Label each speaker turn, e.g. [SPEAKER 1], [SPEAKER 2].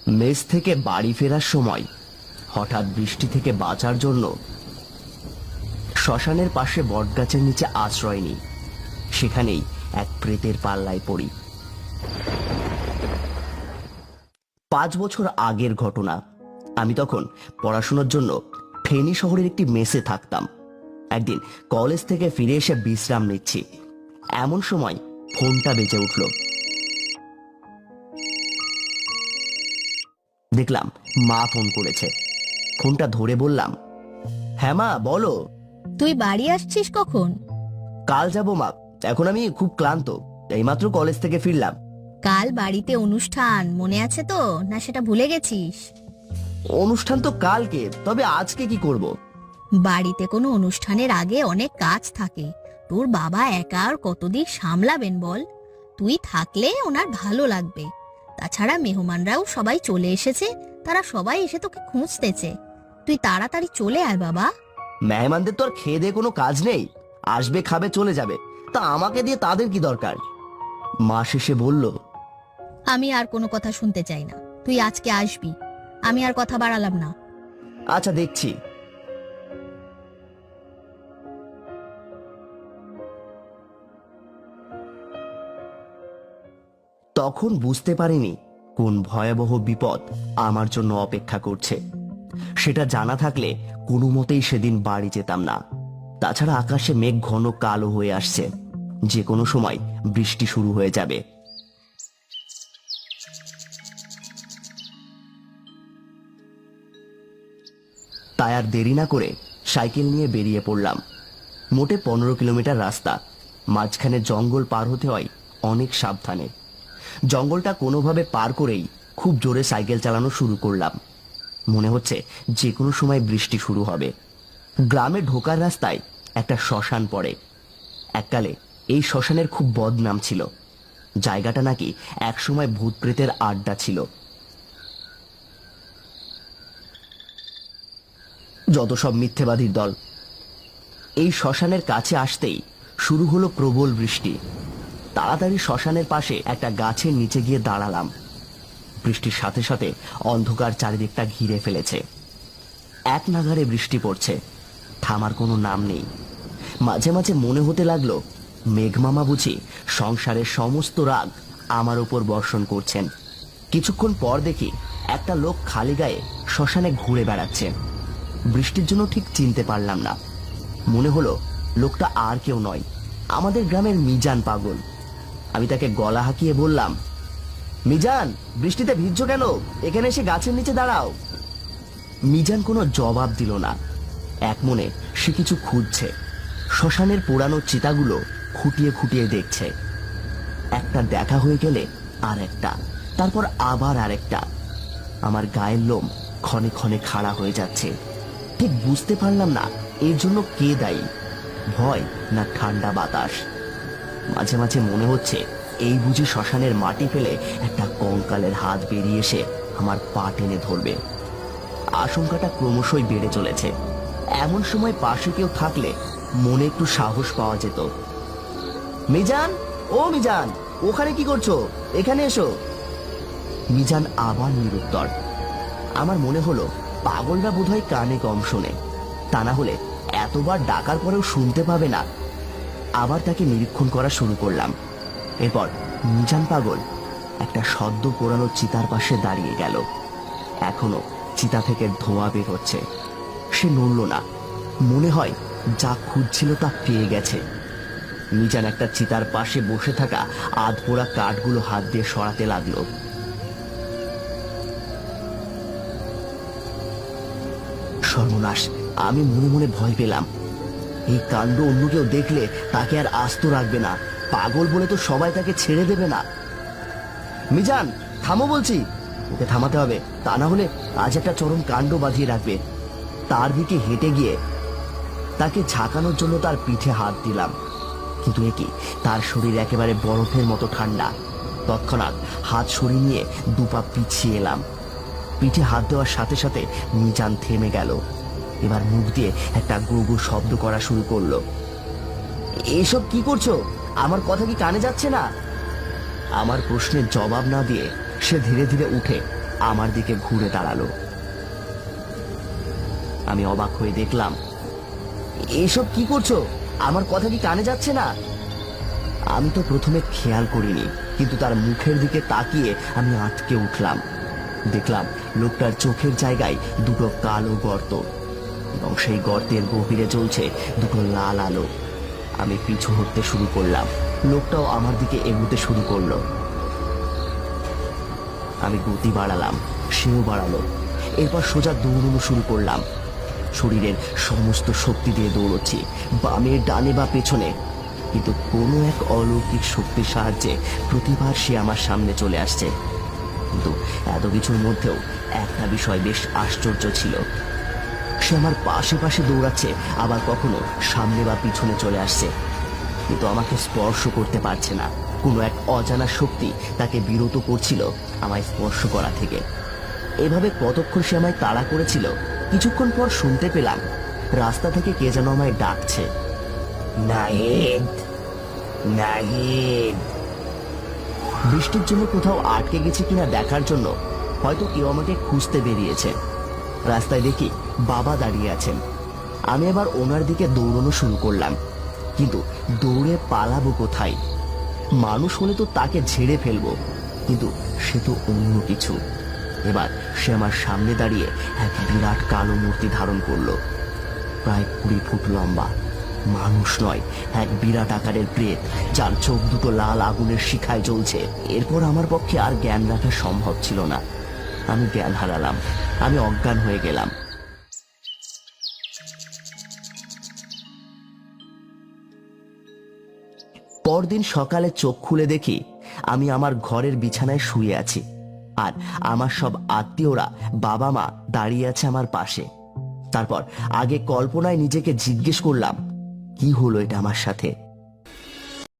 [SPEAKER 1] Mace থেকে বাড়ি ফেরার সময় হঠাৎ বৃষ্টি থেকে বাঁচার জন্য শ্মশানের পাশে বটগাছের নিচে আশ্রয় নিই। সেখানেই এক প্রেতের পাল্লায় পড়ি। 5 বছর আগের ঘটনা। আমি তখন পড়াশোনার জন্য ফেনী শহরের একটি মেসে থাকতাম। একদিন কলেজ থেকে ফিরে এসে বিশ্রাম নিচ্ছি, এমন সময় ফোনটা বেজে উঠল। দেখলাম মা ফোন করেছে। ফোনটা ধরে বললাম, হ্যাঁ মা বলো।
[SPEAKER 2] তুই বাড়ি আসছিস কখন?
[SPEAKER 1] কাল যাব মা, এখন আমি খুব ক্লান্ত, এইমাত্র কলেজ থেকে ফিরলাম।
[SPEAKER 2] কাল বাড়িতে অনুষ্ঠান, মনে আছে তো, না সেটা ভুলে গেছিস?
[SPEAKER 1] অনুষ্ঠান তো কালকে, তবে আজকে কি করব?
[SPEAKER 2] বাড়িতে কোনো অনুষ্ঠানের আগে অনেক কাজ থাকে। তোর বাবা একা আর কতদিন সামলাবেন বল? তুই থাকলে ওনার ভালো লাগবে। তাছাড়া মেহমানরাও সবাই চলে এসেছে, তারা সবাই এসে তোকে খুঁজতেছে। তুই তাড়াতাড়ি চলে আয় বাবা।
[SPEAKER 1] মেহমানদের তো আর খেয়ে দিয়ে কোনো কাজ নেই, আসবে খাবে চলে যাবে, তা আমাকে দিয়ে তাদের কি দরকার? মা শেষে বলল,
[SPEAKER 2] আমি আর কোনো কথা শুনতে চাই না, তুই আজকে আসবি। আমি আর কথা বাড়ালাম না।
[SPEAKER 1] আচ্ছা দেখছি। তখন বুঝতে পারিনি কোন ভয়াবহ বিপদ আমার জন্য অপেক্ষা করছে। সেটা জানা থাকলে কোনো মতেই সেদিন বাড়ি যেতাম না। তাছাড়া আকাশে মেঘ ঘন কালো হয়ে আসছে, যে কোনো সময় বৃষ্টি শুরু হয়ে যাবে। তাই আর দেরি না করে সাইকেল নিয়ে বেরিয়ে পড়লাম। মোটে 15 কিলোমিটার রাস্তা, মাঝখানে জঙ্গল পার হতে হয় অনেক সাবধানে। জঙ্গলটা কোনোভাবে পার করেই খুব জোরে সাইকেল চালানো শুরু করলাম। মনে হচ্ছে যে কোনো সময় বৃষ্টি শুরু হবে। গ্রামে ঢোকার রাস্তায় একটা শ্মশান পড়ে। এককালে এই শ্মশানের খুব বদনাম ছিল। জায়গাটা নাকি একসময় ভূত প্রেতের আড্ডা ছিল। যত সব মিথ্যেবাদীর দল। এই শ্মশানের কাছে আসতেই শুরু হলো প্রবল বৃষ্টি। তাড়াতাড়ি শ্মশানের পাশে একটা গাছের নিচে গিয়ে দাঁড়ালাম। বৃষ্টির সাথে সাথে অন্ধকার চারিদিকটা ঘিরে ফেলেছে। এক নাগাড়ে বৃষ্টি পড়ছে, থামার কোনো নাম নেই। মাঝে মাঝে মনে হতে লাগলো মেঘমামা বুঝি সংসারের সমস্ত রাগ আমার উপর বর্ষণ করছেন। কিছুক্ষণ পর দেখি একটা লোক খালি গায়ে শ্মশানে ঘুরে বেড়াচ্ছে। বৃষ্টির জন্য ঠিক চিনতে পারলাম না। মনে হলো লোকটা আর কেউ নয়, আমাদের গ্রামের মিজান পাগল। আমি তাকে গলা হাঁকিয়ে বললাম, মিজান, বৃষ্টিতে ভিজছো কেন? এখানে এসে গাছের নিচে দাঁড়াও। মিজান কোনো জবাব দিল না। এক মনে সে কিছু খুঁজছে। শ্মশানের পুরানো চিতাগুলো খুঁটিয়ে খুঁটিয়ে দেখছে। একটা দেখা হয়ে গেলে আর একটা, তারপর আবার আরেকটা। আমার গায়ের লোম ক্ষণে ক্ষণে খাড়া হয়ে যাচ্ছে। ঠিক বুঝতে পারলাম না এর জন্য কে দায়ী, ভয় না ঠান্ডা বাতাস। মাঝে মাঝে মনে হচ্ছে এই বুঝি শ্মশানের মাটি ফেলে একটা কঙ্কালের হাত বেরিয়ে এসে আমার পা টেনে ধরবে। আশঙ্কাটা ক্রমশই বেড়ে চলেছে। এমন সময় পাশে কেউ থাকলে মনে একটু সাহস পাওয়া যেত। মিজান, ও মিজান, ওখানে কি করছো? এখানে এসো। মিজান আবার নিরুত্তর। আমার মনে হলো পাগলরা বোধহয় কানে কম শোনে, তা না হলে এতবার ডাকার পরেও শুনতে পাবে না। আবার তাকে নিরীক্ষণ করা শুরু করলাম। এরপর মিজান পাগল একটা সদ্য পোড়ানো চিতার পাশে দাঁড়িয়ে গেল। এখনো চিতা থেকে ধোঁয়া বের হচ্ছে। সে নড়ল না, মনে হয় যা খুঁজছিল তা পেয়ে গেছে। মিজান একটা চিতার পাশে বসে থাকা আধপোড়া কাঠগুলো হাত দিয়ে সরাতে লাগলো। সর্বনাশ, আমি মনে মনে ভয় পেলাম। এই কাণ্ড অন্য কেউ দেখলে তাকে আর আস্ত রাখবে না। পাগল বলে তো সবাই তাকে ছেড়ে দেবে না। মিজান, থামো বলছি। ওকে থামাতে হবে, তা না হলে আজ একটা চরম কাণ্ড বাঁধিয়ে রাখবে। তার দিকে হেঁটে গিয়ে তাকে ঝাঁকানোর জন্য তার পিঠে হাত দিলাম, কিন্তু একি তার শরীর একেবারে বরফের মতো ঠান্ডা। তৎক্ষণাৎ হাত সরিয়ে নিয়ে দুপা পিছিয়ে এলাম। পিঠে হাত দেওয়ার সাথে সাথে মিজান থেমে গেল। এবার মুখ দিয়ে একটা গু গু শব্দ করা শুরু করলো। এসব কি করছো? আমার কথা কি কানে যাচ্ছে না? আমার প্রশ্নের জবাব না দিয়ে সে ধীরে ধীরে উঠে আমার দিকে ঘুরে দাঁড়ালো। আমি অবাক হয়ে দেখলাম, এসব কি করছো? আমার কথা কি কানে যাচ্ছে না? আমি তো প্রথমে খেয়াল করিনি, কিন্তু তার মুখের দিকে তাকিয়ে আমি আটকে উঠলাম। দেখলাম লোকটার চোখের জায়গায় দুটো কালো গর্ত, এবং সেই গর্তের গভীরে জ্বলছে দুটো লাল আলো। আমি পিছু হটতে শুরু করলাম, লোকটাও আমার দিকে এগোতে শুরু করলো। আমি গতি বাড়ালাম, সেও বাড়ালো। এরপর সোজা দৌড়ানো শুরু করলাম। শরীরের সমস্ত শক্তি দিয়ে দৌড়চ্ছি, বামে ডানে বা পেছনে, কিন্তু কোনো এক অলৌকিক শক্তির সাহায্যে প্রতিবার সে আমার সামনে চলে আসছে। কিন্তু এত কিছুর মধ্যেও একটা বিষয় বেশ আশ্চর্য ছিল। সে আমার পাশে পাশে দৌড়াচ্ছে, আবার কখনো সামনে বা পিছনে চলে আসছে, কিন্তু আমাকে স্পর্শ করতে পারছে না। কোনো এক অজানা শক্তি তাকে বিরত করছিল আমায় স্পর্শ করা থেকে। এভাবে কতক্ষণ সে আমায় তাড়া করেছিল। কিছুক্ষণ পর শুনতে পেলাম রাস্তা থেকে কে যেন আমায় ডাকছে, নাহিদ, নাহিদ। বৃষ্টির জন্য কোথাও আটকে গেছে কিনা দেখার জন্য হয়তো কেউ আমাকে খুঁজতে বেরিয়েছে। রাস্তায় দেখি বাবা দাঁড়িয়ে আছেন। আমি আবার ওনার দিকে দৌড়ানো শুরু করলাম, কিন্তু দৌড়ে পালাবো কোথায়? মানুষ হলে তো তাকে ঝেড়ে ফেলবো, কিন্তু সে তো অন্য কিছু। এবার সে আমার সামনে দাঁড়িয়ে এক বিরাট কালো মূর্তি ধারণ করলো, প্রায় 20 ফুট লম্বা। মানুষ নয়, এক বিরাট আকারের প্রেত, যার চোখ দুটো লাল আগুনের শিখায় জ্বলছে। এরপর আমার পক্ষে আর জ্ঞান রাখা সম্ভব ছিল না। আমি জ্ঞান হারালাম, আমি অজ্ঞান হয়ে গেলাম। পরদিন সকালে চোখ খুলে দেখি আমি আমার ঘরের বিছানায় শুয়ে আছি, আর আমার সব আত্মীয়রা, বাবা মা দাঁড়িয়ে আছে আমার পাশে। তারপর আগে কল্পনায় নিজেকে জিজ্ঞেস করলাম, কি হলো এটা আমার সাথে?